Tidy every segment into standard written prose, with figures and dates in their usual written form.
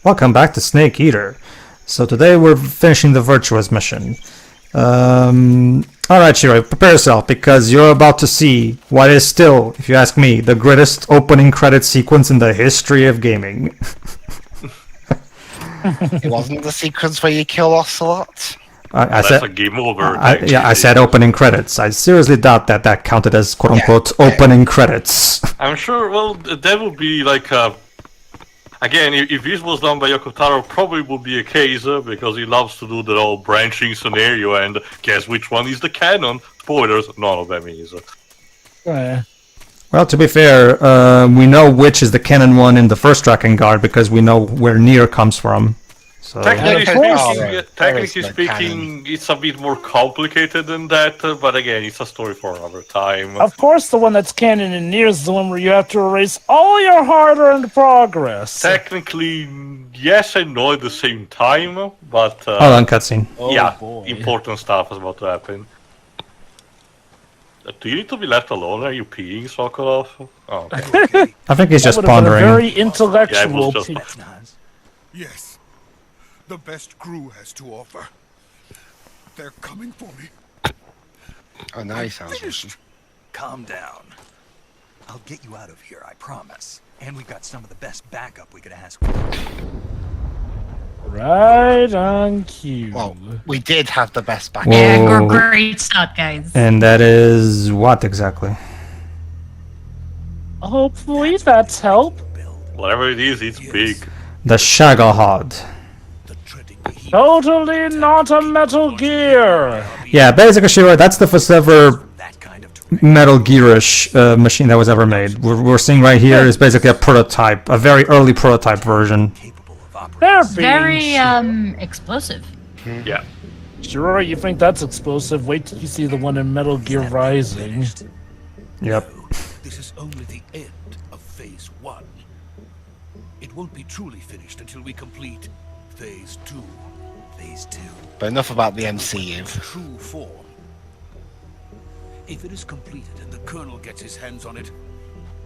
Welcome back to Snake Eater. So today we're finishing the Virtuous Mission. Alright Shiro, prepare yourself because you're about to see what is still, if you ask me, the greatest opening credit sequence in the history of gaming. It wasn't the sequence where you kill Ocelot? I That's said, a game over. I said opening credits. I seriously doubt that counted as quote-unquote opening credits. I'm sure, well, that would be like again, if this was done by Yoko Taro, probably would be a case because he loves to do the whole branching scenario and guess which one is the canon. Spoilers, none of them is. Well, to be fair, we know which is the canon one in the first tracking guard because we know where Nier comes from. So. Technically speaking, it's a bit more complicated than that, but again, it's a story for another time. Of course, the one that's canon in Nier is the one where you have to erase all your hard-earned progress. Technically, yes and no at the same time, but... Hold on, cutscene. Important stuff is about to happen. Do you need to be left alone? Are you peeing, Sokolov? Oh, okay. I think he's just been pondering. A very intellectual. Yes. The best crew has to offer. They're coming for me. Oh, nice. Finished. Calm down. I'll get you out of here, I promise. And we've got some of the best backup we could ask for. Right on cue. Well, we did have the best backup. Yeah, great start, guys. And that is what exactly? Hopefully that's help. Whatever it is, it's big. The Shagalhod. Totally not a Metal Gear. Yeah, basically, Shiro, that's the first ever Metal Gear-ish machine that was ever made. We're seeing right here is basically a prototype, a very early prototype version. They're very explosive. Yeah. Sure, you think that's explosive? Wait till you see the one in Metal Gear Rising. Yep. This is only the end of Phase 1. It won't be truly finished until we complete Phase 2. Phase 2. But enough about the MCU. True form. If it is completed and the Colonel gets his hands on it,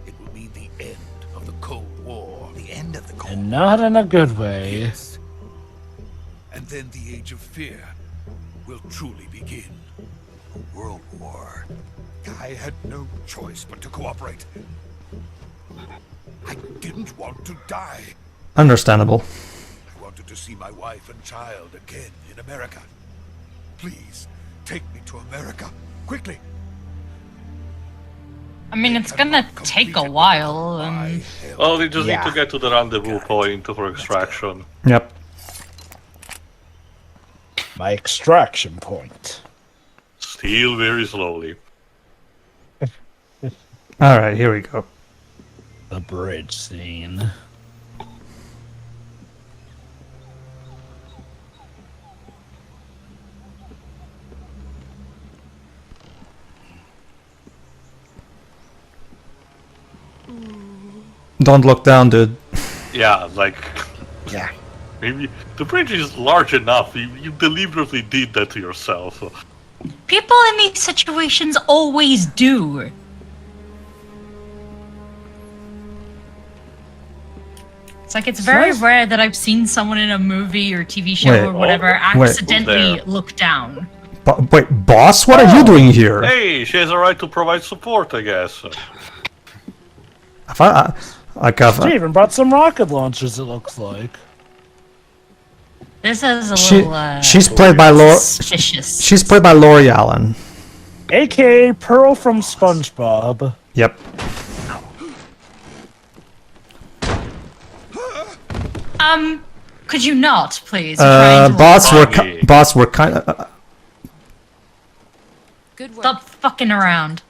it will mean the end of the Cold War. The end of the Cold War. And not in a good way. Yes. And then the Age of Fear will truly begin. A world war. I had no choice but to cooperate. I didn't want to die. Understandable. I wanted to see my wife and child again in America. Please, take me to America, quickly. I mean, it's gonna take a while. Well, they just need to get to the rendezvous point for extraction. Yep. My extraction point. Still very slowly. Alright, here we go. The bridge scene. Don't look down, dude. Yeah, like... Yeah. Maybe the bridge is large enough. You deliberately did that to yourself. People in these situations always do. It's like it's very rare that I've seen someone in a movie or TV show or whatever accidentally look down. Wait, boss? What are you doing here? Hey, she has a right to provide support, I guess. She even brought some rocket launchers, it looks like. This is a little, she's played by suspicious. She's played by Lori Allen. A.K.A. Pearl from SpongeBob. Yep. Could you not, please? Boss, we're kind of... Good work. Stop fucking around.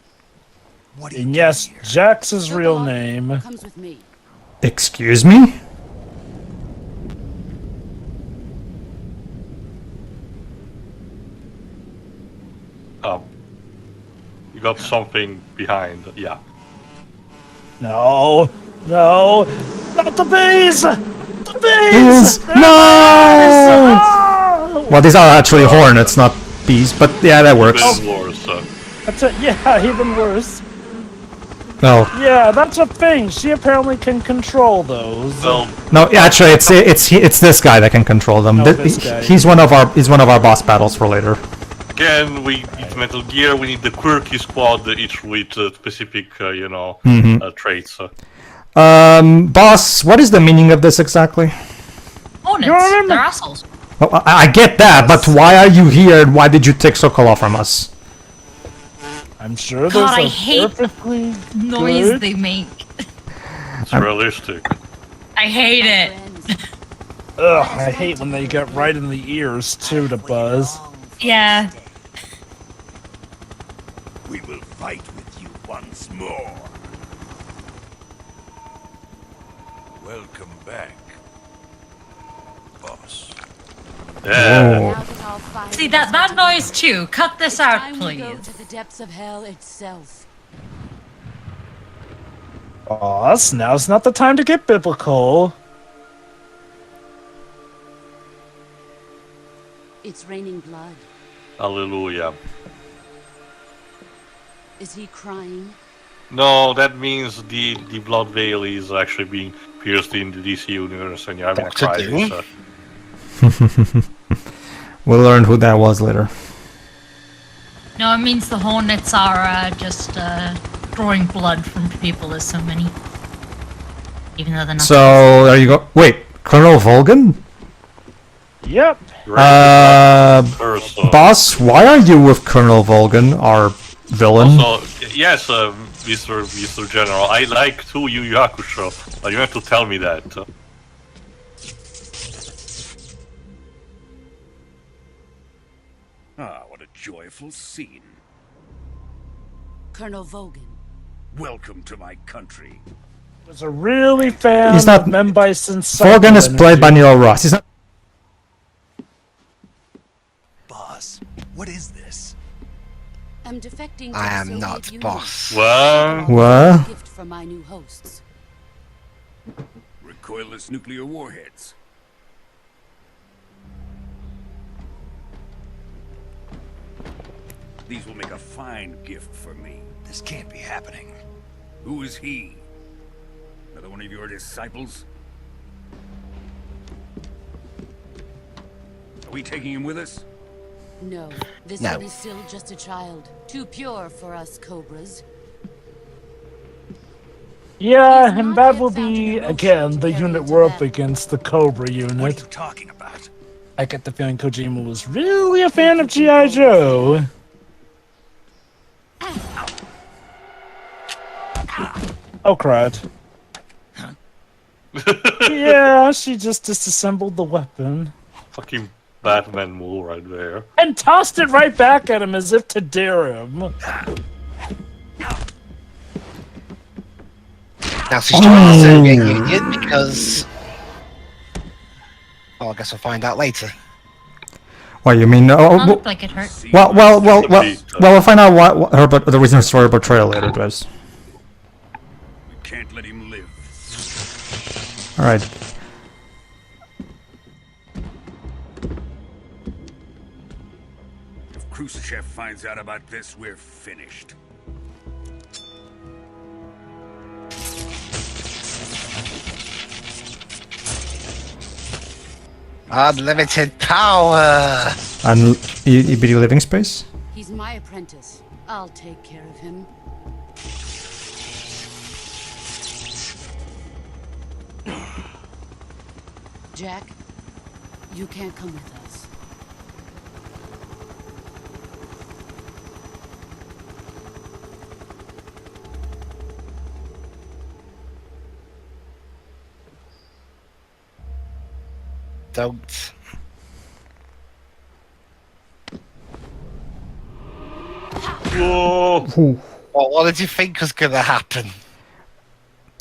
And yes, Jack's his real name. Comes with me. Excuse me? You got something behind, yeah. No, not the bees! The bees! No! Well, these are actually hornets, not bees, but yeah, that works. Worse, That's it, yeah, even worse. No, Yeah, that's a thing. She apparently can control those. Well, no. Actually, it's this guy that can control them. No, this guy. He's one of our boss battles for later. again, we need Metal Gear. We need the quirky squad, each with specific, traits. Boss, what is the meaning of this exactly? Hornets, You remember- they're assholes. Oh, I get that, but why are you here and why did you take Sokolov from us? I'm sure there's God, I a hate perfectly Noise good... they make. It's realistic. I hate it. Ugh, I hate when they get right in the ears, too, to buzz. Yeah. We will fight with you once more. Welcome back, boss. Yeah. Oh. See, that noise too. Cut this out, please. To the depths of hell itself. Boss, now's not the time to get biblical. It's raining blood. Hallelujah. Is he crying? No, that means the blood veil is actually being pierced in the DC universe, and you're having a Dr. crisis. Doom? We'll learn who that was later. No, it means the Hornets are just drawing blood from people. There's so many. Even though they're not. So there you go. Wait, Colonel Volgan? Yep. Boss, why are you with Colonel Volgan, our villain? Also, yes, Mr. General, I like too Yu Yu Hakusho, but you have to tell me that. Ah, what a joyful scene. Colonel Vogan. Welcome to my country. Was a really fan He's not- of Men Bison. Volgan is played by Neil Ross. He's not. Boss, what is this? I'm defecting to I the am Soviet not Union. boss. Well, What? Gift from my new hosts. Recoilless nuclear warheads. These will make a fine gift for me. This can't be happening. Who is he? Another one of your disciples? Are we taking him with us? No, this No. one is still just a child. Too pure for us Cobras. Yeah, and that will be, again, the unit we're up against, the Cobra What are you unit. talking about? I get the feeling Kojima was really a fan of G.I. Joe. Oh, crud. Yeah, she just disassembled the weapon. fucking Batman move right there. And tossed it right back at him as if to dare him. Now she's joined the Soviet Union because... Well, I guess we'll find out later. What you mean? Not look like it hurt. We'll find out what her the reason for her betrayal later, guys. We can't let him live. All right. If Khrushchev finds out about this, we're finished. Unlimited power! And EBD living space. He's my apprentice. I'll take care of him. Jack, you can't come with us. Don't. Whoa! Well, what did you think was gonna happen?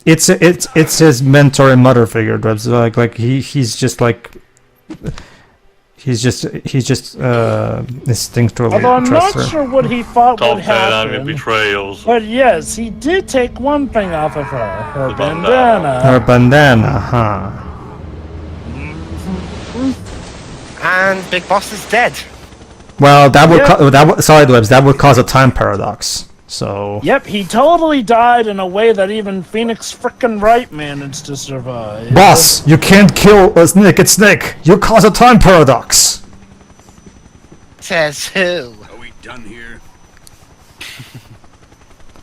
It's his mentor and mother figure, Drebs. Like he's just instinctually Although I'm not trusts her. sure what he thought Top would 10 anime happen. betrayals. But yes, he did take one thing off of her. Her The bandana. Her bandana. bandana, huh? And Big Boss is dead. Well, that would Yeah. sorry, Drebs. That would cause a time paradox. So Yep, he totally died in a way that even Phoenix frickin' Wright managed to survive. boss, you can't kill a naked snake. You cause a time paradox. Says who? Are we done here?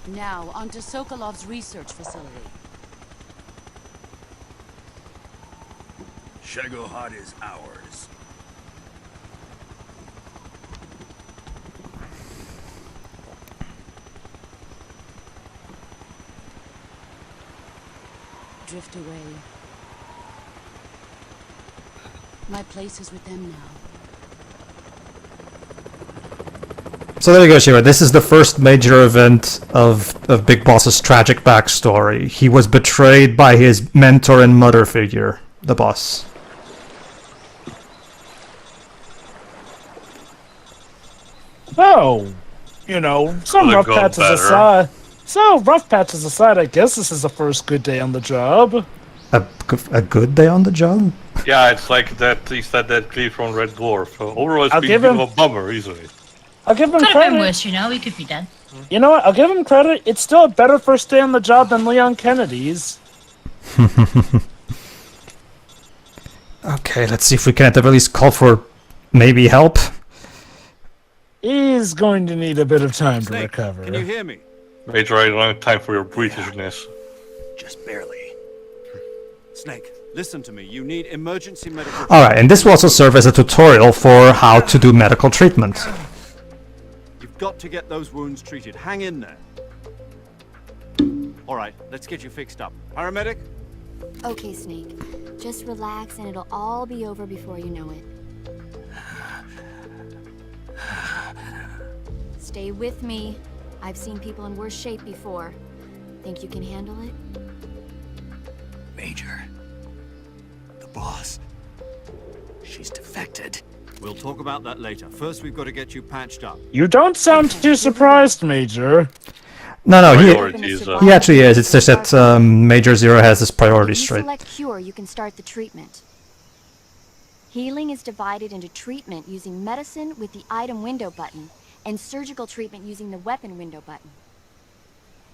Now, onto Sokolov's research facility. Shagohod is ours. Drift away. My place is with them now. So there you go, Shiva. This is the first major event of Big Boss's tragic backstory. He was betrayed by his mentor and mother figure, the boss. So, you know, some Could've rough gone patches better. aside. So, rough patches aside, I guess this is the first good day on the job. A good day on the job? Yeah, it's like that. He said that clear from Red Dwarf. Overall, it's I'll been give a bit him- of a bummer, easily. I'll give him Could have been credit. worse, you know. He could be dead. You know what? I'll give him credit. It's still a better first day on the job than Leon Kennedy's. Okay, let's see if we can at the very least call for maybe help. He's going to need a bit of time to Snake, recover. can you hear me? Major, I don't have time for your Britishness. Just barely. Snake, listen to me. You need emergency medical... Alright, and this will also serve as a tutorial for how to do medical treatment. You've got to get those wounds treated. Hang in there. Alright, let's get you fixed up. Paramedic? Okay, Snake. Just relax and it'll all be over before you know it. Stay with me. I've seen people in worse shape before. Think you can handle it? Major. The boss. She's defected. We'll talk about that later. First, we've got to get you patched up. You don't sound too surprised, Major. No, Priorities, he actually is. It's just that Major Zero has his priorities When you straight. select Cure, you can start the treatment. Healing is divided into treatment using medicine with the item window button, and surgical treatment using the weapon window button.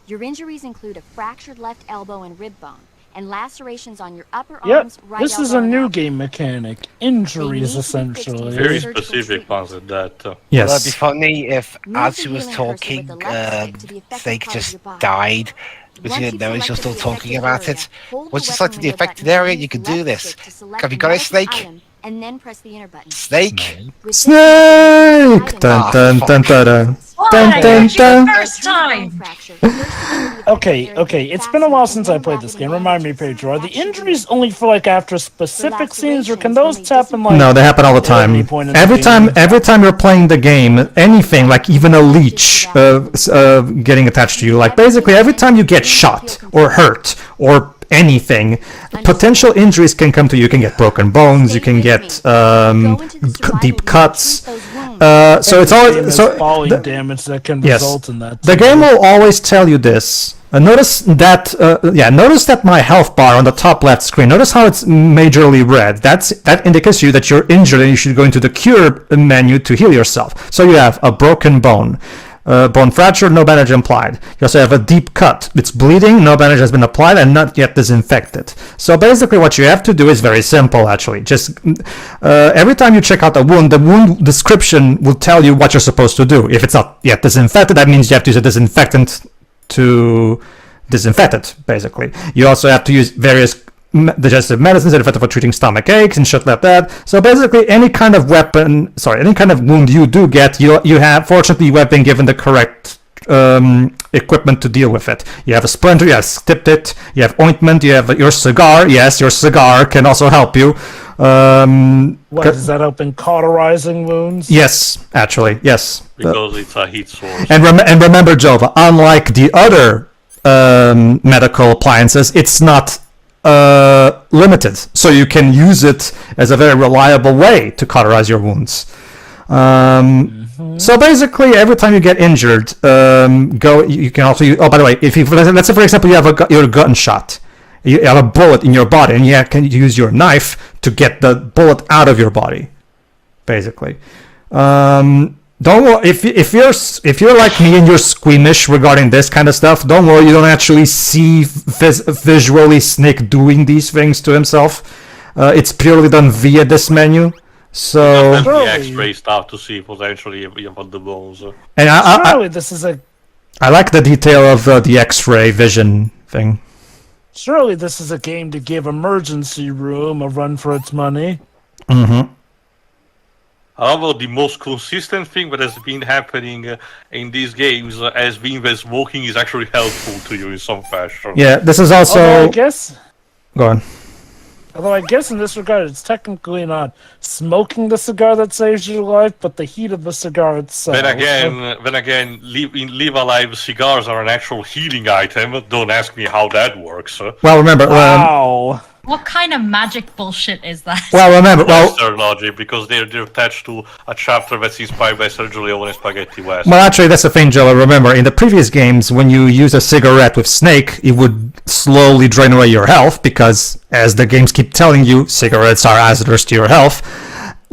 Your injuries include a fractured left elbow and rib bone, and lacerations on your upper Yep, arms, right this is elbow, a and new elbow. game mechanic. They Injuries, need to be fixed essentially. Very Surgical specific treatment. ones at that. Well, it'd be Yes. funny if, Move as the she was healing cursor with talking, the left stick to the affected Snake part of just your body. died. Because Once you didn't you've know she was still selected the talking affected about area, it. hold Once the you selected weapon the window affected button and area, use you can the do left this. stick to select Have you the got it, medicine Snake? item, and then press the enter button. Snake? With this Snake! item, Dun dun dun dun dun. Why? Dun, I dun, heard you dun. the first time. Okay, it's been a while since I played this game. Remind me, Pedro, are the injuries only for like after specific scenes, or can those happen like No, they happen all the at any time. point in the Every game? time you're playing the game, anything like even a leech getting attached to you, like basically every time you get shot or hurt or anything, potential injuries can come to you. You can get broken bones, you can get deep cuts. So it's always There's so. falling the- damage that can Yes. result in that. The too. game will always tell you this. Notice that, notice that my health bar on the top left screen. Notice how it's majorly red. That indicates to you that you're injured and you should go into the cure menu to heal yourself. So you have a broken bone, bone fracture, no bandage applied. You also have a deep cut. It's bleeding, no bandage has been applied, and not yet disinfected. So basically, what you have to do is very simple. Actually, just every time you check out the wound description will tell you what you're supposed to do. If it's not yet disinfected, that means you have to use a disinfectant to disinfect it, basically. You also have to use various digestive medicines that are effective for treating stomach aches and shit like that. So basically, any kind of any kind of wound you do get, you have, fortunately, you have been given the correct equipment to deal with it. You have a splinter, you have stip-it, you have ointment, you have your cigar. Yes, your cigar can also help you. What, does that help in cauterizing wounds? Yes, actually, yes. Because it's a heat source. And remember, Jova, unlike the other medical appliances, it's not limited, so you can use it as a very reliable way to cauterize your wounds. So basically, every time you get injured, you can also use. Oh, by the way, if you, let's say for example you have you're gunshot, you have a bullet in your body, and you can use your knife to get the bullet out of your body, basically. Don't worry, if you're like me and you're squeamish regarding this kind of stuff, don't worry, you don't actually see visually Snake doing these things to himself. It's purely done via this menu. So That's the X-ray stuff to see potentially about the bones. and Surely this is a I like the detail of the X-ray vision thing. surely this is a game to give emergency room a run for its money. Mm-hmm. However, the most consistent thing that has been happening in these games has been that smoking is actually helpful to you in some fashion. Yeah, this is also. Although I guess in this regard, it's technically not smoking the cigar that saves your life, but the heat of the cigar itself. Then again, Live Alive cigars are an actual healing item. Don't ask me how that works. Well, remember. Wow. What kind of magic bullshit is that? Well, remember. Well, That's their logic, because they're attached to a chapter that's inspired by Sergio Leone's Spaghetti West. Well, actually, that's the thing, Jello. Remember, in the previous games, when you use a cigarette with Snake, it would slowly drain away your health, because, as the games keep telling you, cigarettes are hazardous to your health.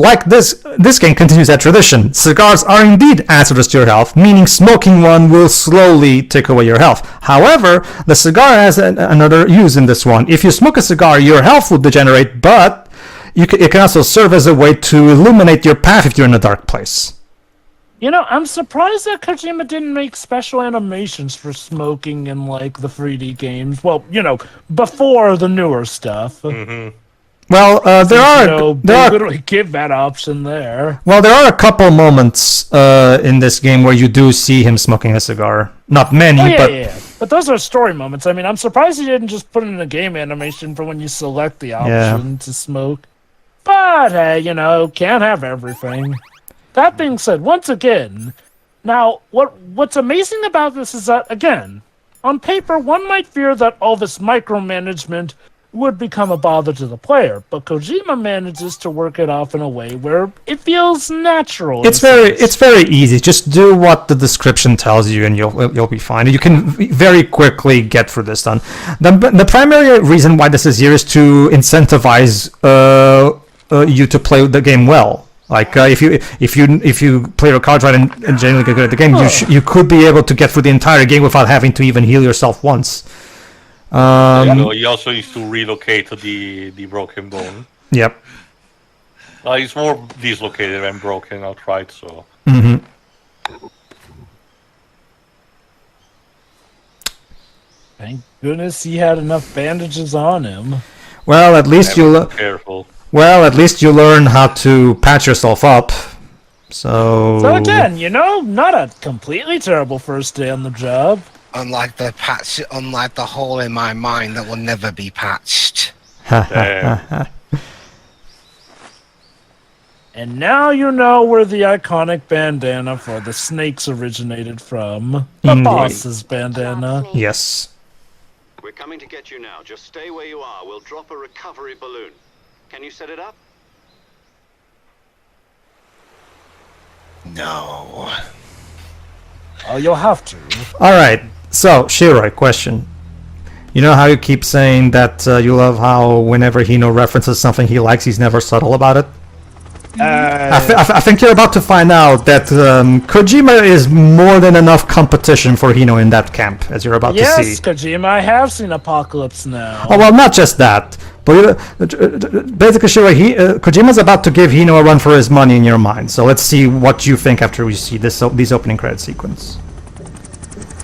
Like this game continues that tradition. Cigars are indeed hazardous to your health, meaning smoking one will slowly take away your health. However, the cigar has another use in this one. If you smoke a cigar, your health will degenerate, but it can also serve as a way to illuminate your path if you're in a dark place. You know, I'm surprised that Kojima didn't make special animations for smoking in, like, the 3D games. Well, you know, before the newer stuff. Mm-hmm. Well, they literally give that option there. Well, there are a couple moments in this game where you do see him smoking a cigar. Not many, But those are story moments. I mean, I'm surprised he didn't just put in a game animation for when you select the option to smoke. But, hey, you know, can't have everything. That being said, once again, now, what's amazing about this is that, again, on paper, one might fear that all this micromanagement would become a bother to the player, but Kojima manages to work it off in a way where it feels natural. It's very easy. Just do what the description tells you, and you'll be fine. You can very quickly get through this done. The primary reason why this is here is to incentivize you to play the game well. Like if you play your cards right and genuinely get good at the game, you could be able to get through the entire game without having to even heal yourself once. He also needs to relocate the broken bone. Yep. It's more dislocated than broken outright, so. Mm-hmm. Thank goodness he had enough bandages on him. Well, at least Careful. Well, at least you learn how to patch yourself up. So again, you know, not a completely terrible first day on the job. Unlike the hole in my mind that will never be patched. And now you know where the iconic bandana for the snakes originated from. The boss's bandana. Yes. We're coming to get you now. Just stay where you are. We'll drop a recovery balloon. Can you set it up? No. Oh, you'll have to. Alright, so, Shiroi, question. You know how you keep saying that you love how whenever Hino references something he likes, he's never subtle about it? I think you're about to find out that Kojima is more than enough competition for Hino in that camp, as you're about to see. Yes, Kojima, I have seen Apocalypse Now. Oh, well, not just that. But basically, Shiroi, Kojima's about to give Hino a run for his money in your mind. So let's see what you think after we see these opening credit sequence.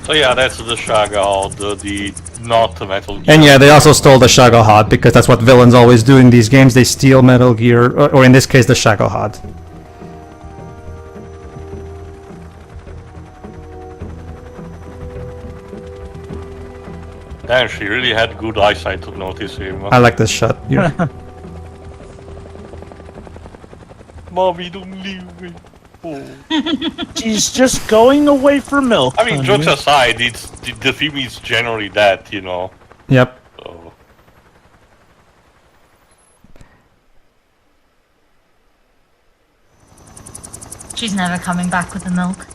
So yeah, that's the Shaga, the not the Metal Gear. And yeah, they also stole the Shagohod, because that's what villains always do in these games. They steal Metal Gear, or in this case, the Shagohod. Damn, she really had good eyesight to notice him. I like this shot. Mommy, don't leave me. Oh. She's just going away for milk. I mean, jokes aside, the theme is generally that, you know. Yep. So. She's never coming back with the milk.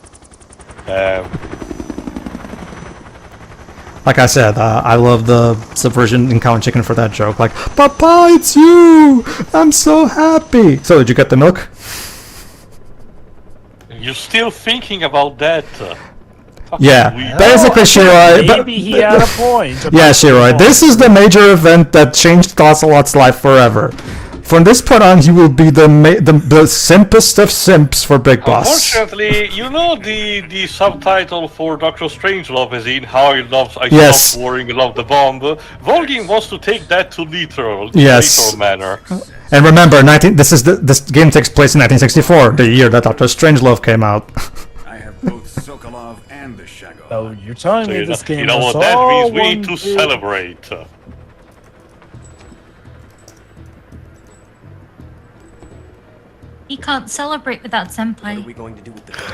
Like I said, I love the subversion in Cow and Chicken for that joke. Like, Papa, it's you! I'm so happy! So, did you get the milk? You're still thinking about that? Yeah, Weird. basically, Shiroi. Maybe he had a point. Yeah, Shiroi. This is the major event that changed Ocelot's life forever. From this point on, he will be the simpest of simps for Big Boss. Unfortunately, you know the subtitle for Doctor Strangelove is in How I Yes. Stopped Worrying About the Bomb. Volgin wants to take that to literal manner. And remember, this game takes place in 1964, the year that Doctor Strangelove came out. I have both Sokolov and the Shago. Oh, you're telling me this game You know was what that all means? We need one to big- celebrate. He can't celebrate without Senpai. What are we going to do with the girl?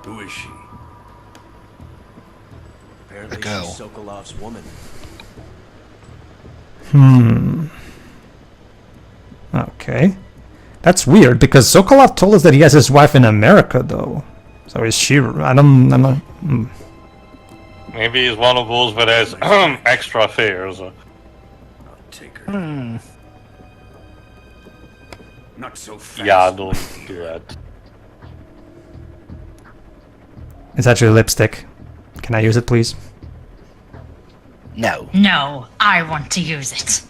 Who is she? The girl. Sokolov's woman. Okay. That's weird, because Sokolov told us that he has his wife in America, though. So is she... I'm not... Maybe he's one of those that has extra affairs. I'll take her. Not so fast. Yeah, don't do that. It's actually lipstick. Can I use it, please? No. No, I want to use it.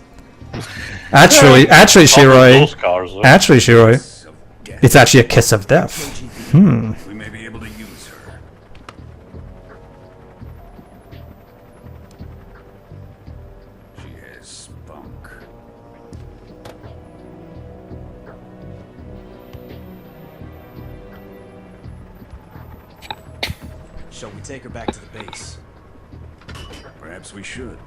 Actually, Shiroi... Those cars, Actually, Shiroi... It's actually a kiss of death. We may be able to use her. She has spunk. Shall we take her back to the base? Perhaps we should.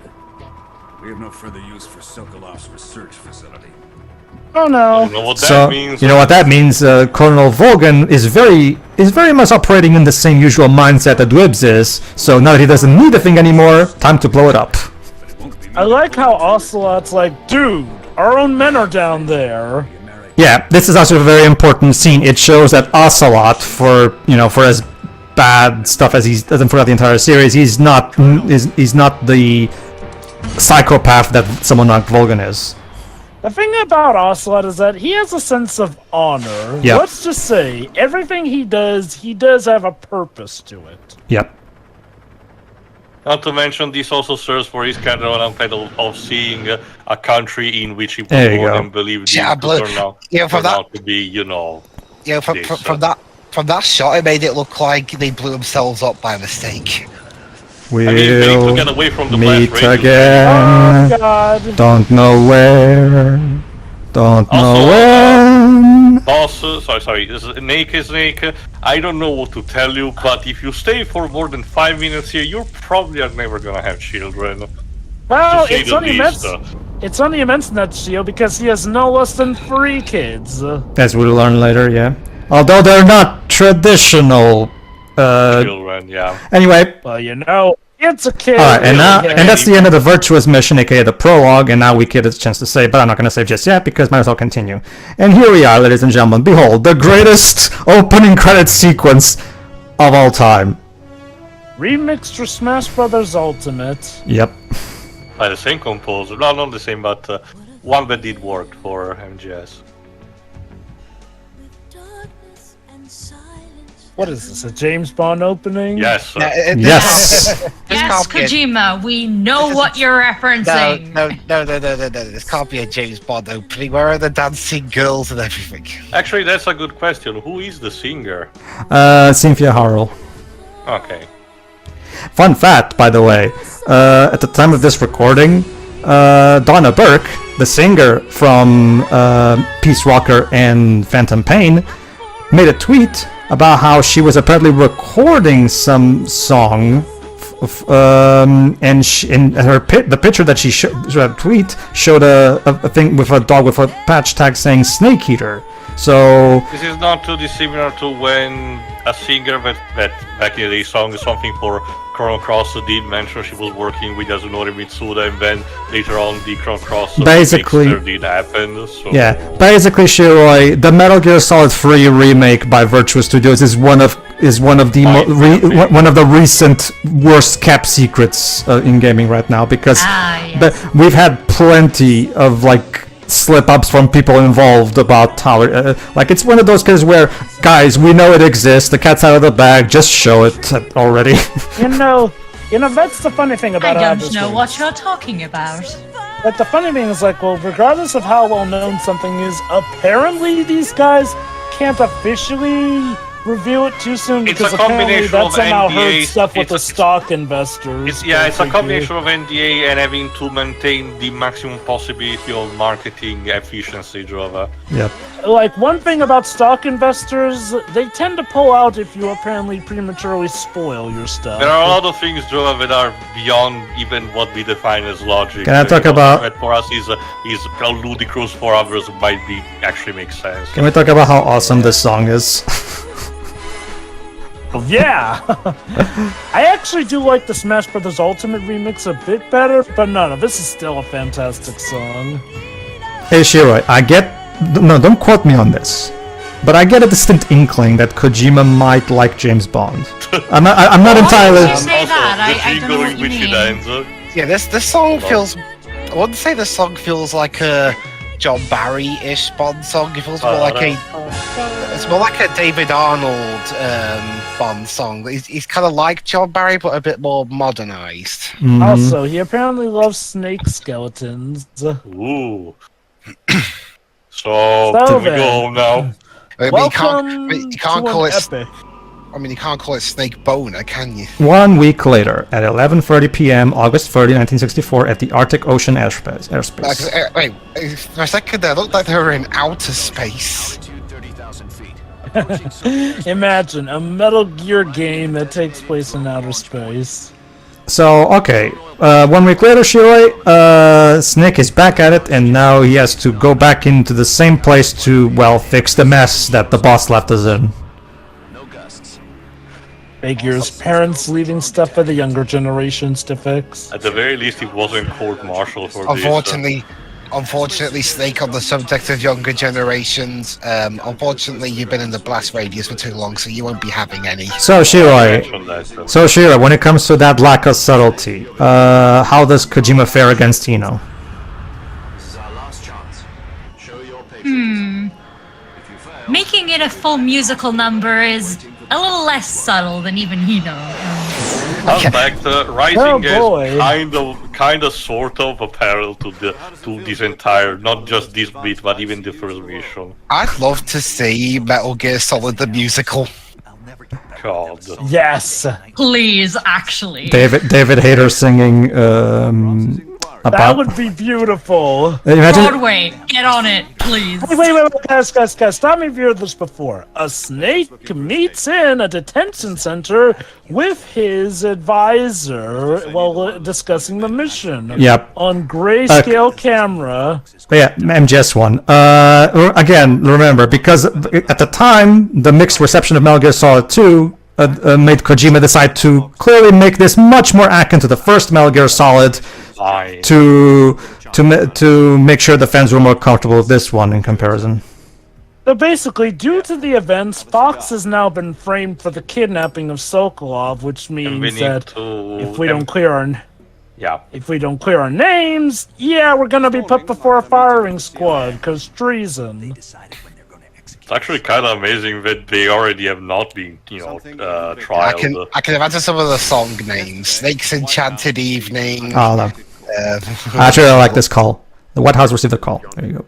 We have no further use for Sokolov's research facility. Oh no. You know what that So, means? you know what that means? Colonel Volgin is very much operating in the same usual mindset that Dwibs is. So now that he doesn't need the thing anymore, time to blow it up. I like how Ocelot's like, dude, our own men are down there. Yeah, this is also a very important scene. It shows that Ocelot, for as bad stuff as he's done throughout the entire series, he's not the psychopath that someone like Volgin is. The thing about Ocelot is that he has a sense of honor. Yep. Let's just say, everything he does have a purpose to it. Yep. Not to mention, this also serves for his kind of title of seeing a country in which he was There you born go. and believed Yeah, it but- to turn out, yeah, for turn that- out to be, You know, this, from that shot, it made it look like they blew themselves up by mistake. We'll I mean, they need to get away from the meet blast radius. again. Oh god. Don't know where. Don't know Also, when. Boss, sorry, this is Snake. I don't know what to tell you, but if you stay for more than 5 minutes here, you probably are never gonna have children. Well, To say it's the only least, it's only immense in that shield because he has no less than 3 kids. As we'll learn later, yeah. Although they're not traditional. Children, yeah. Anyway, Well, you know, it's a kid. alright, and Okay. that's the end of the Virtuous Mission, aka the prologue, and now we get a chance to say, but I'm not gonna say just yet because might as well continue. And here we are, ladies and gentlemen. Behold, the greatest opening credits sequence of all time. Remixed for Smash Brothers Ultimate. Yep. By the same composer. No, not the same, but one that did work for MGS. What is this, a James Bond opening? Yes. Yes. Yes, Kojima, we know what you're referencing. No. This can't be a James Bond opening. Where are the dancing girls and everything? Actually, that's a good question. Who is the singer? Cynthia Harrell. Okay. Fun fact, by the way, at the time of this recording, Donna Burke, the singer from Peace Walker and Phantom Pain, made a tweet about how she was apparently recording some song, and the picture that she tweet showed a thing with a dog with a patch tag saying Snake Eater. So This is not too dissimilar to when a singer that back in the day sung something for Chrono Cross did mention she was working with Yasunori Mitsuda, and then later on the Chrono Cross Basically- mixer did happen. So yeah, basically, Shiroi, the Metal Gear Solid 3 remake by Virtuous Studios is one of the recent worst kept secrets in gaming right now, because Ah, yes. but we've had plenty of like slip-ups from people involved about how like it's one of those cases where, guys, we know it exists, the cat's out of the bag, just show it already. You know, that's the funny thing about I don't know what you're talking about. But the funny thing is, like, well, regardless of how well known something is, apparently these guys can't officially reveal it too soon because apparently that somehow hurts stuff with the stock investors. It's a combination of NDA and having to maintain the maximum possibility of marketing efficiency, Jova. Yep. Like, one thing about stock investors, they tend to pull out if you apparently prematurely spoil your stuff. There are a lot of things, Jova, that are beyond even what we define as logic. Can I talk about... That for us is ludicrous, for others might be actually make sense. Can we talk about how awesome this song is? Yeah! I actually do like the Smash Bros. Ultimate remix a bit better, but no, this is still a fantastic song. Hey Shiroi, I get... No, don't quote me on this. But I get a distinct inkling that Kojima might like James Bond. I'm not entirely... Why did you say that? I don't know what you mean. Yeah, this song feels... I wouldn't say this song feels like a John Barry-ish Bond song. It feels more like a... It's more like a David Arnold Bond song. He's kind of like John Barry, but a bit more modernized. Mm-hmm. Also, he apparently loves snake skeletons. Ooh. So can we go home now? Welcome you can't to call an it. epic. I mean, you can't call it Snake Boner, can you? 1 week later, at 11:30 p.m., August 30, 1964, at the Arctic Ocean airspace. Wait, for a second there, it looked like they were in outer space. Imagine a Metal Gear game that takes place in outer space. So, okay, 1 week later, Shiroi, Snake is back at it, and now he has to go back into the same place to, well, fix the mess that the boss left us in. Figures, parents leaving stuff for the younger generations to fix. At the very least, it wasn't court-martial for Unfortunately, Snake, on the subject of younger generations, unfortunately, you've been in the blast radius for too long, so you won't be having any. So, Shiroi, when it comes to that lack of subtlety, how does Kojima fare against Eno? Making it a full musical number is a little less subtle than even he knows. In fact, Rising is kind of, sort of a parallel to this entire, not just this bit, but even the first mission. I'd love to see Metal Gear Solid the musical. God. Yes. Please, actually. David Hayter singing about... That would be beautiful. Broadway, get on it, please. Wait, guys, stop me if you heard this before. A snake meets in a detention center with his advisor while discussing the mission. Yep. On grayscale camera. Yeah, MGS1. Again, remember, because at the time, the mixed reception of Metal Gear Solid 2 made Kojima decide to clearly make this much more akin to the first Metal Gear Solid to make sure the fans were more comfortable with this one in comparison. So basically, due to the events, Fox has now been framed for the kidnapping of Sokolov, which means that if we don't clear our names, we're gonna be put before a firing squad because treason. It's actually kind of amazing that they already have not been, trialed. I can imagine some of the song names: Snake's Enchanted Evening. Oh no. Actually, I like this call. The White House received a call. There you go.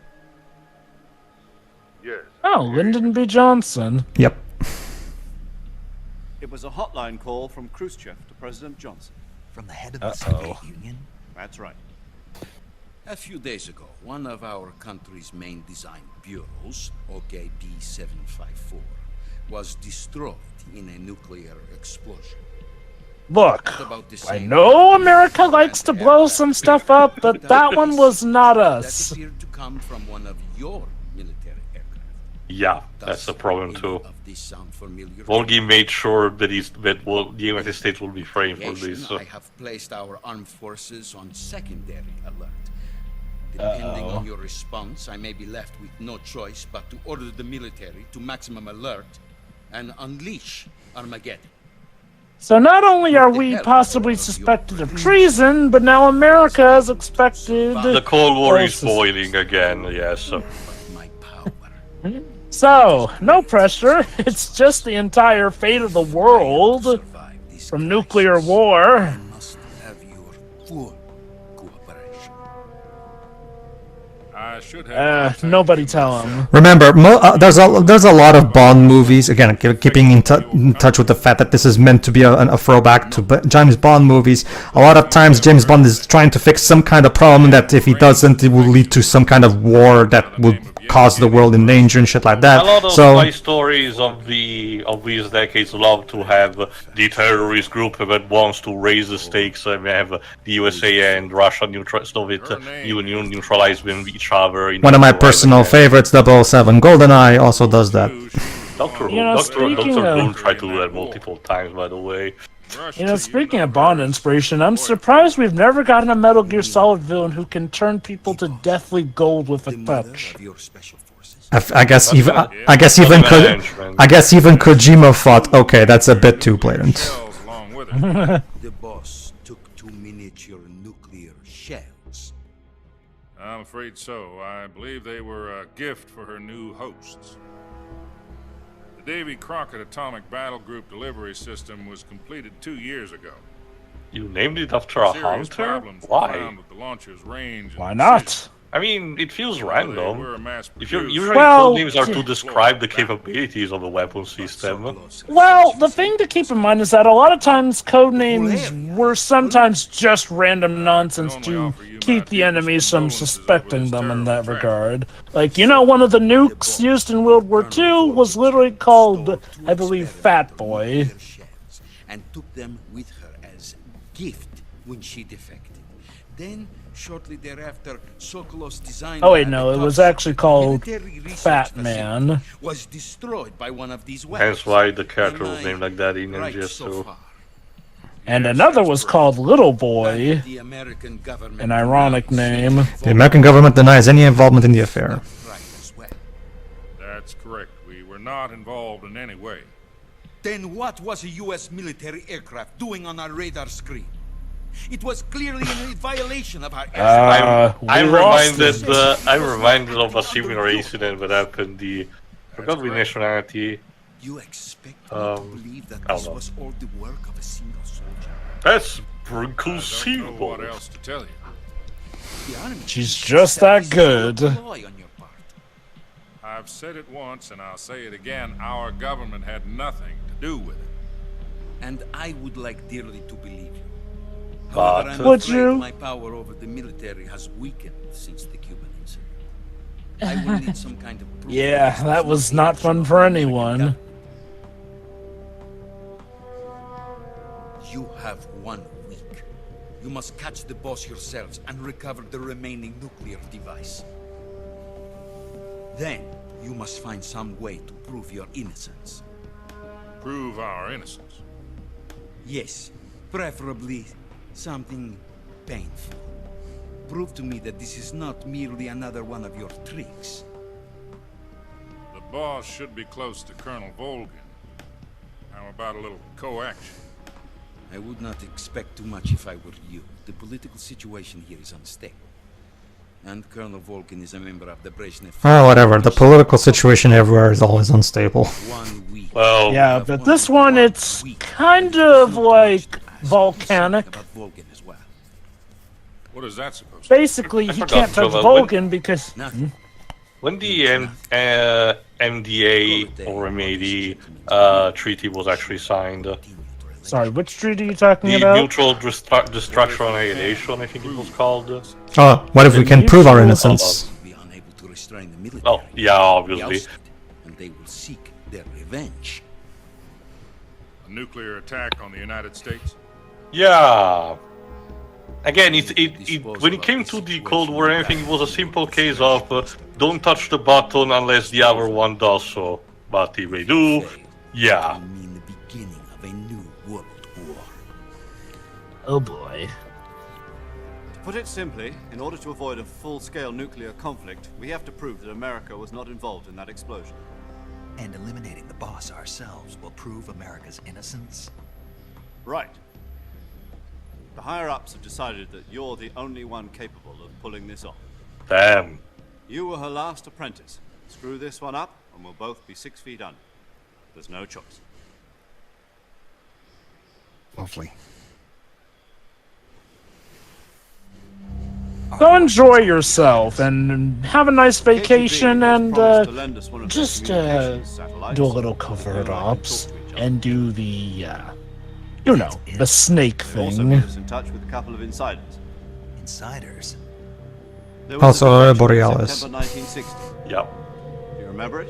Oh, Lyndon B. Johnson. Yep. It was a hotline call from Khrushchev to President Johnson. From the head of the Soviet Union? That's right. A few days ago, one of our country's main design bureaus, OKB-754, was destroyed in a nuclear explosion. Look, I know America likes to blow some stuff up, but that one was not us. That appeared to come from one of your military aircraft. Yeah, that's a problem too. Volgi made sure that the United States will be framed for this. I have placed our armed forces on secondary alert. Depending on your response, I may be left with no choice but to order the military to maximum alert and unleash Armageddon. So not only are we possibly suspected of treason, but now America is expected... The Cold War is boiling again, yes. So, no pressure. It's just the entire fate of the world from nuclear war. Nobody tell him. Remember, there's a lot of Bond movies. Again, keeping in touch with the fact that this is meant to be a throwback to James Bond movies. A lot of times, James Bond is trying to fix some kind of problem that, if he doesn't, it will lead to some kind of war that would cause the world in danger and shit like that. A lot of spy stories of these decades love to have the terrorist group that wants to raise the stakes. We have the USA and Russia Soviet Union neutralizing each other. One of my personal favorites, 007 GoldenEye, also does that. Doctor Who tried to do that multiple times, by the way. You know, speaking of Bond inspiration, I'm surprised we've never gotten a Metal Gear Solid villain who can turn people to deathly gold with a touch. I guess even Kojima thought, okay, that's a bit too blatant. The boss took 2 miniature nuclear shells. I'm afraid so. I believe they were a gift for her new hosts. The Davy Crockett Atomic Battle Group delivery system was completed 2 years ago. You named it after a hunter? Why? Why not? I mean, it feels random. Usually Well, codenames are to describe the capabilities of a weapon system. Well, the thing to keep in mind is that a lot of times codenames were sometimes just random nonsense to keep the enemies from suspecting them in that regard. Like, you know, one of the nukes used in World War II was literally called, I believe, Fat Boy. And took them with her as gift when she defected. Then, shortly thereafter, Sokolov's design... Oh wait, no, it was actually called Fat Man. ...was destroyed by one of these weapons. Hence why the character was named like that in MGS2. And another was called Little Boy, an ironic name. The American government denies any involvement in the affair. That's correct. We were not involved in any way. Then what was a U.S. military aircraft doing on our radar screen? It was clearly in violation of our I'm reminded of a similar incident that happened. I forgot the nationality. You expect me to believe that this was all the work of a single soldier? That's inconceivable. What else to tell you? She's just that good. I've said it once and I'll say it again. Our government had nothing to do with it. And I would like dearly to believe you. But However, I'm afraid my power over the military has weakened since the Cuban incident. I will need some kind of proof. Yeah, that was not fun for anyone. You have 1 week. You must catch the boss yourselves and recover the remaining nuclear device. Then, you must find some way to prove your innocence. Prove our innocence? Yes, preferably something painful. Prove to me that this is not merely another one of your tricks. The boss should be close to Colonel Volgin. How about a little co-action? I would not expect too much if I were you. The political situation here is unstable. And Colonel Volgin is a member of the Brezhnev... Oh, whatever. The political situation everywhere is always unstable. 1 week. Well... Yeah, but this one, it's kind of like volcanic. What is that supposed to be? Basically, he can't touch Volgin because... When the MDA or MAD treaty was actually signed... Sorry, which treaty are you talking the about? The Mutual Destruction and Annihilation, I think it was called. What if we can prove our innocence? Oh, yeah, obviously. And they will seek their revenge. A nuclear attack on the United States? Yeah. Again, when it came to the Cold War, anything, it was a simple case of don't touch the button unless the other one does so. But if they do, yeah. Oh boy. To put it simply, in order to avoid a full-scale nuclear conflict, we have to prove that America was not involved in that explosion. And eliminating the boss ourselves will prove America's innocence? Right. The higher-ups have decided that you're the only one capable of pulling this off. Damn. You were her last apprentice. Screw this one up, and we'll both be 6 feet under. There's no choice. Lovely. So enjoy yourself and have a nice vacation and just do a little covert ops and do the, you know, the snake They also thing. put us in touch with a couple of insiders. Insiders? There was a Also, defection in Borealis. September 1960. Yep. Do you remember it?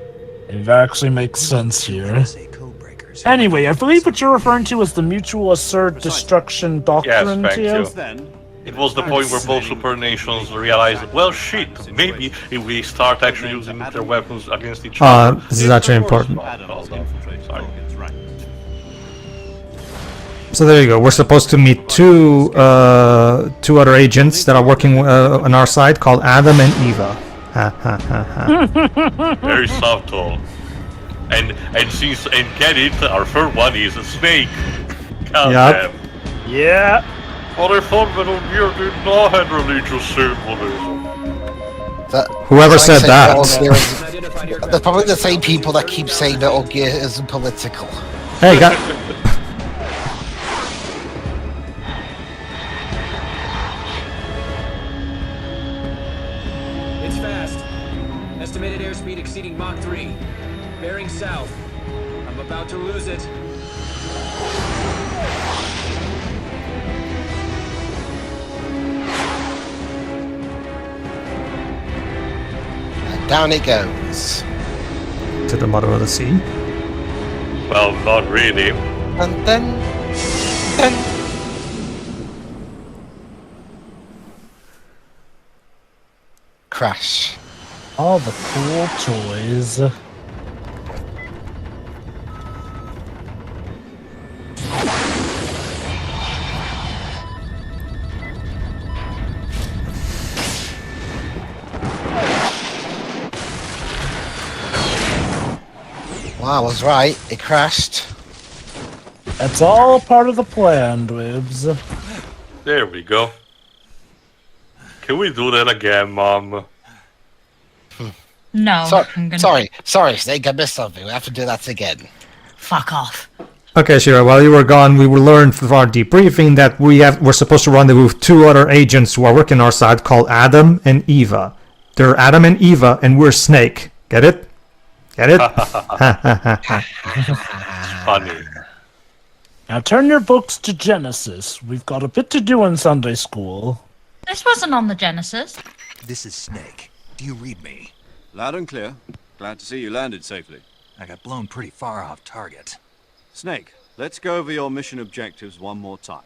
It actually makes sense here. Anyway, I believe what you're referring to is the mutual assert destruction doctrine, thank Tio. you. Then, It was the point where both super nations realized, well, shit, maybe if we start actually using nuclear weapons against each other. This is actually important. Hold on. Sorry. So there you go. We're supposed to meet two other agents that are working on our side called Adam and Eva. Ha ha ha ha. Very subtle. And get it, our third one is a snake. God Yep. damn. Yeah. But I thought Metal Gear did not have religious symbolism. Whoever Like said saying that. Metal Gear is- They're probably the same people that keep saying Metal Gear isn't political. Hey, got. It's fast. Estimated airspeed exceeding Mach 3. Bearing south. I'm about to lose it. And down it goes. To the bottom of the sea. Well, not really. And then... Crash. All the cool toys. Wow, I was right. It crashed. That's all part of the plan, Dwibs. There we go. Can we do that again, Mom? No, I'm gonna... Sorry, Snake, I missed something. We have to do that again. Fuck off. Okay, Shira, while you were gone, we learned from our debriefing that we're supposed to rendezvous with two other agents who are working our side called Adam and Eva. They're Adam and Eva, and we're Snake. Get it? Get it? Funny. Now turn your books to Genesis. We've got a bit to do in Sunday school. This wasn't on the Genesis. This is Snake. Do you read me? Loud and clear. Glad to see you landed safely. I got blown pretty far off target. Snake, let's go over your mission objectives one more time.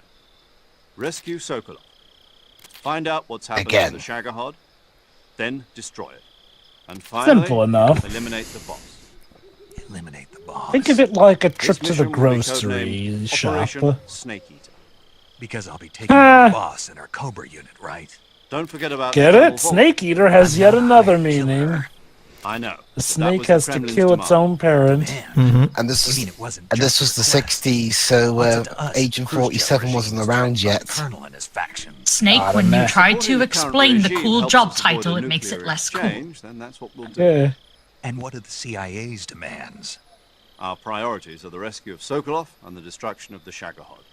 Rescue Sokolov. Find out what's happened Again. to the Shagohod. Then destroy it. And finally, Simple enough. eliminate the boss. Eliminate the boss. Think of it like a trip This to the mission will be grocery codenamed shop. Operation Snake Eater. Because I'll be taking on the boss in our Cobra unit, right? Don't forget about Get Double it? Vault. Snake Eater has yet another meaning. I know. The snake has to kill its own parent. And this is this was the 60s, so Agent 47 wasn't around yet. Snake, when you try to explain the cool job title, it makes it less cool. Then that's what we'll do. Yeah. And what are the CIA's demands? Our priorities are the rescue of Sokolov and the destruction of the Shagohod.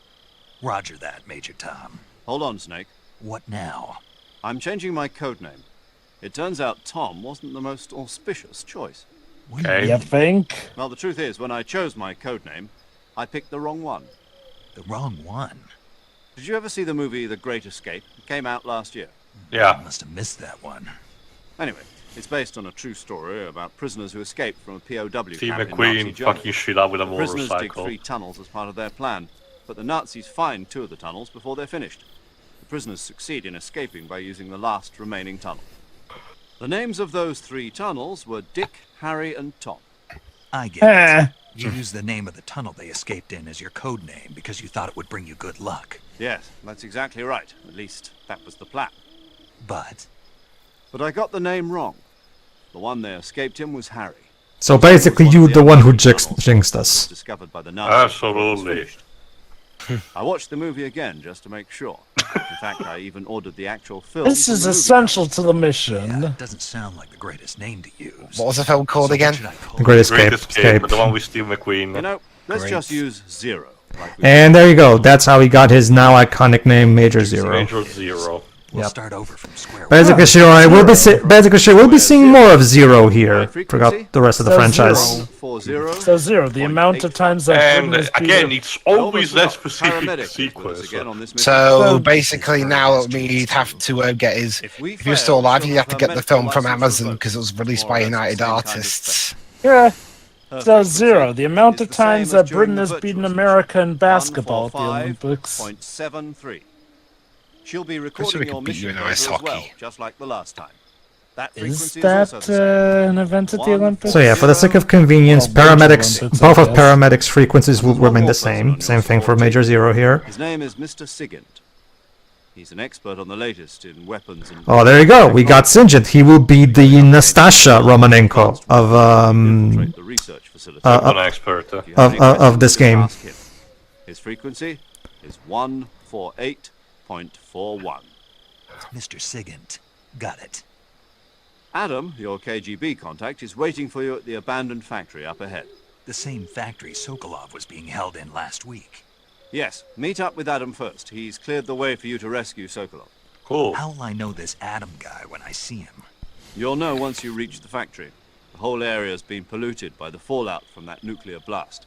Roger that, Major Tom. Hold on, Snake. What now? I'm changing my codename. It turns out Tom wasn't the most auspicious choice. Okay. You think? Well, the truth is, when I chose my codename, I picked the wrong one. The wrong one? Did you ever see the movie The Great Escape? It came out last year. Yeah. I must have missed that one. Anyway, it's based on a true story about prisoners who escaped from a POW Steve camp in Nazi McQueen Germany. fucking shit up with a The prisoners dig motorcycle. 3 tunnels as part of their plan, but the Nazis find 2 of the tunnels before they're finished. The prisoners succeed in escaping by using the last remaining tunnel. The names of those 3 tunnels were Dick, Harry, and Tom. I get it. You used the name of the tunnel they escaped in as your code name because you thought it would bring you good luck. Yes, that's exactly right. At least, that was the plan. But I got the name wrong. The one they escaped in was Harry. So basically, you the one who jinxed us. Discovered by the Nazis. Absolutely. I watched the movie again just to make sure. In fact, I even ordered the actual film. This is essential to the mission. Yeah, doesn't sound like the greatest name to use. What was the film called again? The Great Escape. The one with Steve McQueen. You know, let's just use Zero. And there you go. That's how he got his now iconic name, Major Zero. Major Zero. We'll start over from square one. Basically, we'll be seeing more of Zero here throughout the rest of the franchise. So Zero, the amount of times that And again, it's always that specific sequence. So basically, now we'd have to get his. If you're still alive, you have to get the film from Amazon because it was released by United Artists. Yeah. So Zero, the amount of times that Britain has beaten America in basketball at the Olympics. 0.73. She'll be we recording could your beat you mission in ice as well, hockey. just like the last time. That Is frequency that is also the same. an event at the Olympics? So yeah, for the sake of convenience, paramedics, both of paramedics' frequencies will remain the same. Same thing for Major Zero here. His name is Mr. Sigint. He's an expert on the latest in weapons and... Oh, there you go. We got Singent. He will be the Nastasha Romanenko of this game. His frequency is 148.41. Mr. Sigint. Got it. Adam, your KGB contact, is waiting for you at the abandoned factory up ahead. The same factory Sokolov was being held in last week. Yes, meet up with Adam first. He's cleared the way for you to rescue Sokolov. Cool. How'll I know this Adam guy when I see him? You'll know once you reach the factory. The whole area's been polluted by the fallout from that nuclear blast.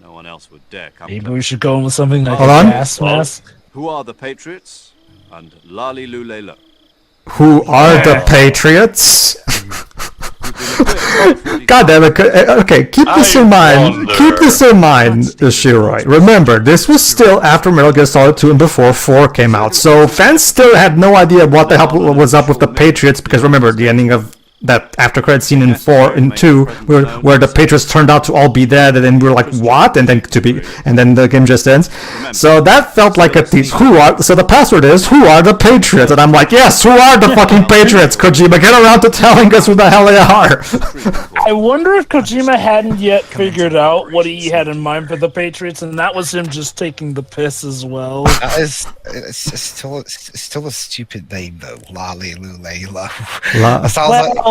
No one else would dare come. Maybe we should go in with something like Hold a on. gas mask. Who are the Patriots? And Lali Lulelo. Who are the Patriots? God damn it. Okay, keep this in mind. Keep this in mind, Shiroi. Remember, this was still after Metal Gear Solid 2 and before 4 came out. So fans still had no idea what the hell was up with the Patriots, because remember, the ending of that after credit scene in 4 and 2 where the Patriots turned out to all be dead, and then we were like, what? And then the game just ends. So that felt like a tease. So the password is, who are the Patriots? And I'm like, yes, who are the fucking Patriots? Kojima, get around to telling us who the hell they are. I wonder if Kojima hadn't yet figured out what he had in mind for the Patriots, and that was him just taking the piss as well. That is, it's still a stupid name though. Lali Lulela.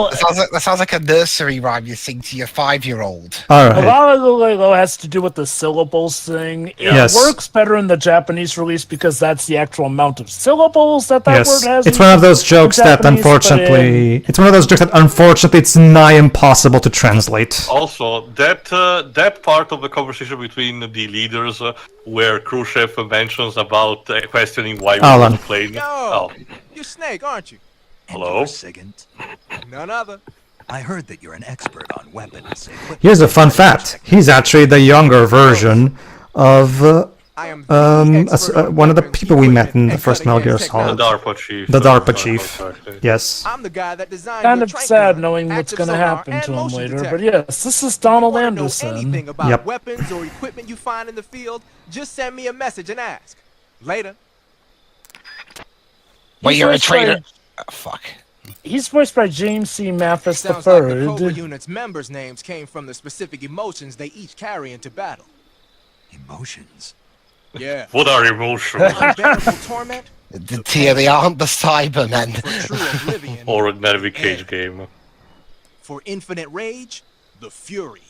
That sounds like a nursery rhyme you sing to your 5-year-old. Alright. Lalo has to do with the syllables thing. It works better in the Japanese release because that's the actual amount of syllables that word has. It's one of those jokes that unfortunately it's nigh impossible to translate. Also, that part of the conversation between the leaders where Khrushchev mentions about questioning why we were playing. You're Snake, aren't you? Hello? None other. I heard that you're an expert on weapons. Here's a fun fact. He's actually the younger version of one of the people we met in the first Metal Gear Solid. The DARPA chief. The DARPA chief. Yes. I'm the guy that designed kind of sad knowing what's going to happen to him later, but yes, this is Donald Anderson. Anything about weapons or equipment you find in the field, just send me a message and ask. Later. Well, you're a traitor. Oh, fuck. He's voiced by James C. Mathis III. Sounds like the Cobra Unit's members' names came from the specific emotions they each carry into battle. Emotions? Yeah. What are emotions? Unbearable torment? The tier, they aren't the Cybermen. Or a Nervy Cage game. For infinite rage, the fury.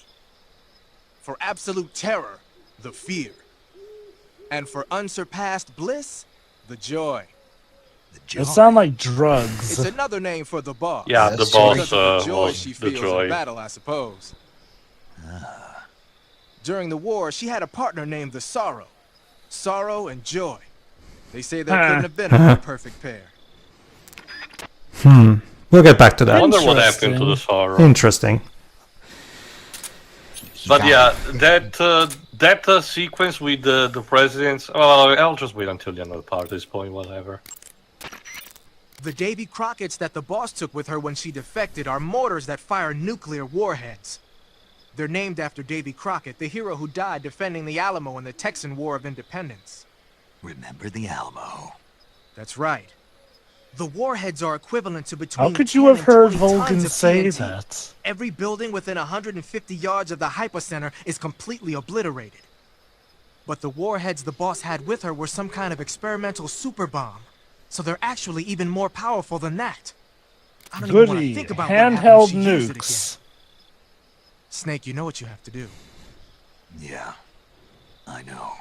For absolute terror, the fear. And for unsurpassed bliss, the joy. It sounds like drugs. It's another name for the boss. Yeah, the boss the joy was she the feels joy. in battle, I suppose. During the war, she had a partner named the Sorrow. Sorrow and joy. They say there couldn't have been a more perfect pair. We'll get back to that. I wonder what happened to the Sorrow. Interesting. But yeah, that sequence with the presidents. Oh, I'll just wait until the end of the part at this point, whatever. The Davy Crockett's that the boss took with her when she defected are mortars that fire nuclear warheads. They're named after Davy Crockett, the hero who died defending the Alamo in the Texan War of Independence. Remember the Alamo. That's right. The warheads are equivalent to between How could you 10 have heard and 20 Volgan tons of say TNT. that? Every building within 150 yards of the hypocenter is completely obliterated. But the warheads the boss had with her were some kind of experimental super bomb. So they're actually even more powerful than that. I don't even want to Goody. think about what happened Handheld if she used it nukes. again. Snake, you know what you have to do. Yeah, I know.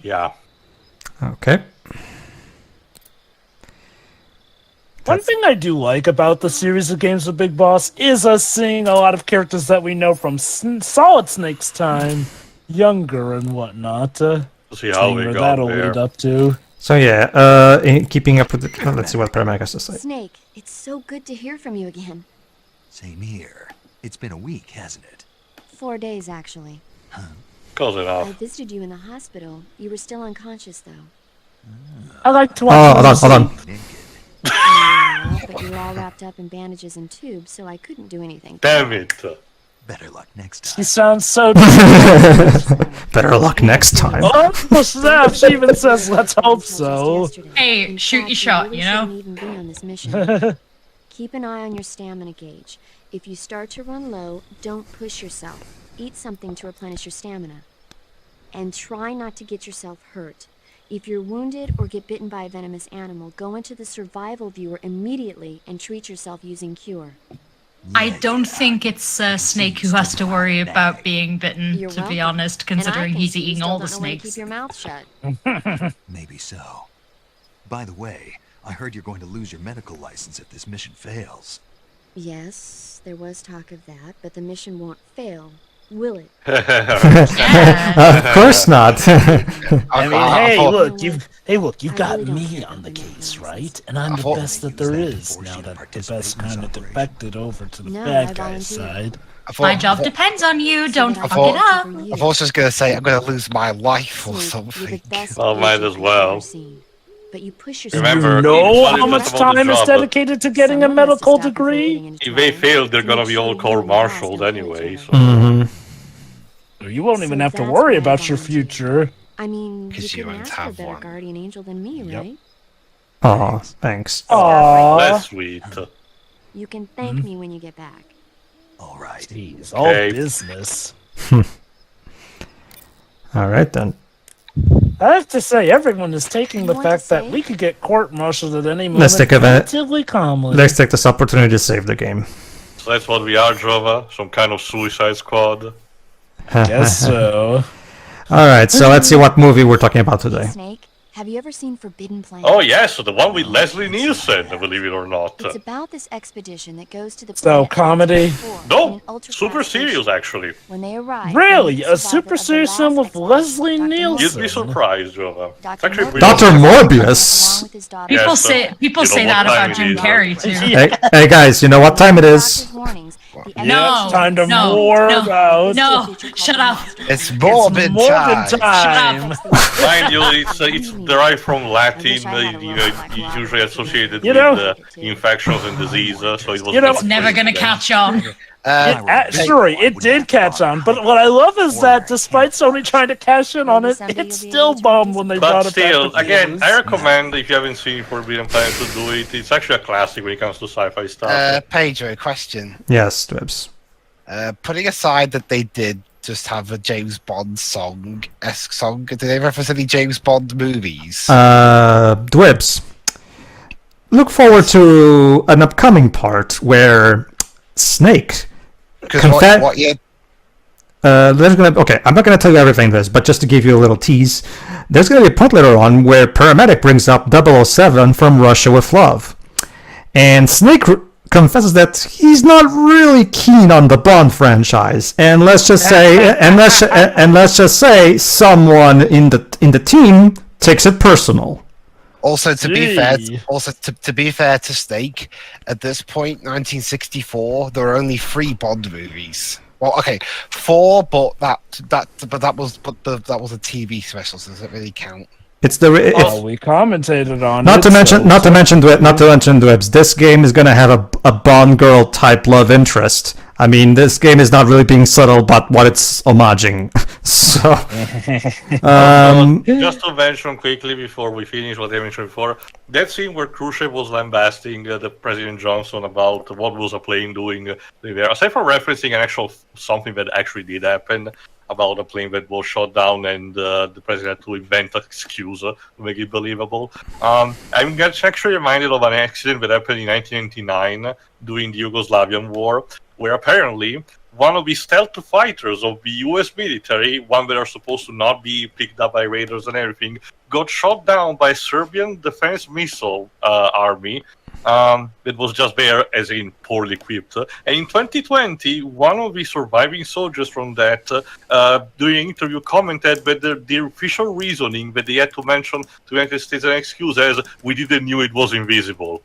Yeah. Okay. One thing I do like about the series of games with Big Boss is us seeing a lot of characters that we know from Solid Snake's time, younger and whatnot. See how we where got that'll there. lead up to. So yeah, in keeping up with the... let's see what Paramedic has to say. Snake, it's so good to hear from you again. Same here. It's been a week, hasn't it? 4 days, actually. Close I enough. visited you in the hospital. You were still unconscious, though. I like to Oh, watch hold on. Yeah, but you were all wrapped up in bandages and tubes, so I couldn't do anything. Damn it. Better luck next time. She sounds so... Better luck next time. Oh, snap! She even says, let's hope so. Hey, shoot your shot, you know? Even be on this mission. Keep an eye on your stamina gauge. If you start to run low, don't push yourself. Eat something to replenish your stamina. And try not to get yourself hurt. If you're wounded or get bitten by a venomous animal, go into the survival viewer immediately and treat yourself using cure. I don't think it's Snake who has to worry about being bitten, You're to be welcome. honest, And I considering can he's see you eating still all the don't know when to snakes. Keep your mouth shut. Maybe so. By the way, I heard you're going to lose your medical license if this mission fails. Yes, there was talk of that, but the mission won't fail, will it? Of course not. I mean, hey, look, you've got me on the case, right? And I'm the best that there is, now that the best kind of defected over to the bad guy's side. My job depends on you, don't I fuck it up. thought I was just gonna say I'm gonna lose my life or something. Well, might as well. But you push yourself. Remember, You know each how one much is about the time is job. dedicated to getting a medical degree? If they fail, they're gonna be all court-martialed anyway. So. You won't even have to worry about your future. I mean, you 'Cause you couldn't won't ask for a have better one. guardian angel than me, right? Aw, thanks. That's sweet. You can thank me when you get back. All right. Jeez, all Okay. business. Alright then. I have to say, everyone is taking the want to fact that say? we could get court-martialed at any moment Let's take a minute. relatively calmly. Let's take this opportunity to save the game. So that's what we are, Jova. Some kind of Suicide Squad. Guess so. Alright, so let's see what movie we're talking about today. Snake, have you ever seen Forbidden Planet? Oh yes, so the one with Leslie Nielsen, believe it or not. It's about this expedition that goes to the So, planet comedy? 4 in No, an ultra-fast super spaceship. serious actually. When they arrive, Really? they A meet super survivor serious of the film last with Leslie expedition, Dr. Nielsen? You'd be surprised, Jova. It's Dr. actually pretty Dr. awesome. Morbius! along with his daughter. People Yes, say people you know say what that time about it Jim is. Carrey too. Hey guys, you know what time it is? Doctor's warnings. The No, It's time to no, more no, about... no, shut up. It's morbid Morbid time. time. Mind you, it's derived from Latin. You know, it's usually associated You with know- infections and diseases. So it was. You know- It's never gonna catch on. Sure, it did catch on, but what I love is that despite Sony trying to cash in on it, it still bombed when they brought But it still, back. to again, theaters. I recommend if you haven't seen Forbidden Planet to do it. It's actually a classic when it comes to sci-fi stuff. Pedro, question. Yes, Dwebs. Putting aside that they did just have a James Bond song-esque song, did they reference any James Bond movies? Dwebs. Look forward to an upcoming part where Snake Because confa- year? Okay, I'm not gonna tell you everything this, but just to give you a little tease, there's gonna be a point later on where Paramedic brings up 007 from Russia with Love, and Snake confesses that he's not really keen on the Bond franchise, and let's just say, someone in the team takes it personal. Also, to be fair, Gee. to be fair to Snake, at this point, 1964, there were only 3 Bond movies. Well, okay, 4, but that was a TV special, so does it really count? It's the Well, we commentated on not it. to mention so- not to mention Dwebs. This game is gonna have a Bond girl type love interest. I mean, this game is not really being subtle about what it's homaging. So, Just to mention quickly before we finish what I mentioned before, that scene where Khrushchev was lambasting the President Johnson about what was a plane doing there, aside from referencing an actual something that actually did happen, about a plane that was shot down, and the president had to invent an excuse to make it believable. I'm actually reminded of an accident that happened in 1999 during the Yugoslavian war, where apparently one of the stealth fighters of the US military, one that are supposed to not be picked up by raiders and everything, got shot down by Serbian defense missile army that was just there, as in poorly equipped. And in 2020, one of the surviving soldiers from that, during an interview, commented that the official reasoning that they had to mention to the United States an excuse as, we didn't knew it was invisible.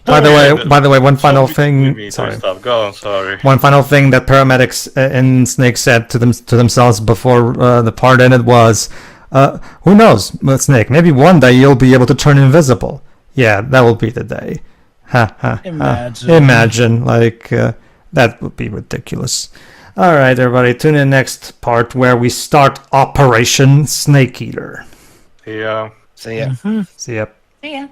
By the way, one final thing. Sorry. Go on, sorry. One final thing that paramedics in Snake said to themselves before the part ended was, "Who knows, Snake? Maybe one day you'll be able to turn invisible. Yeah, that will be the day." Ha ha. Imagine, like that would be ridiculous. All right, everybody, tune in next part where we start Operation Snake Eater. Yeah. See ya. See ya. See ya.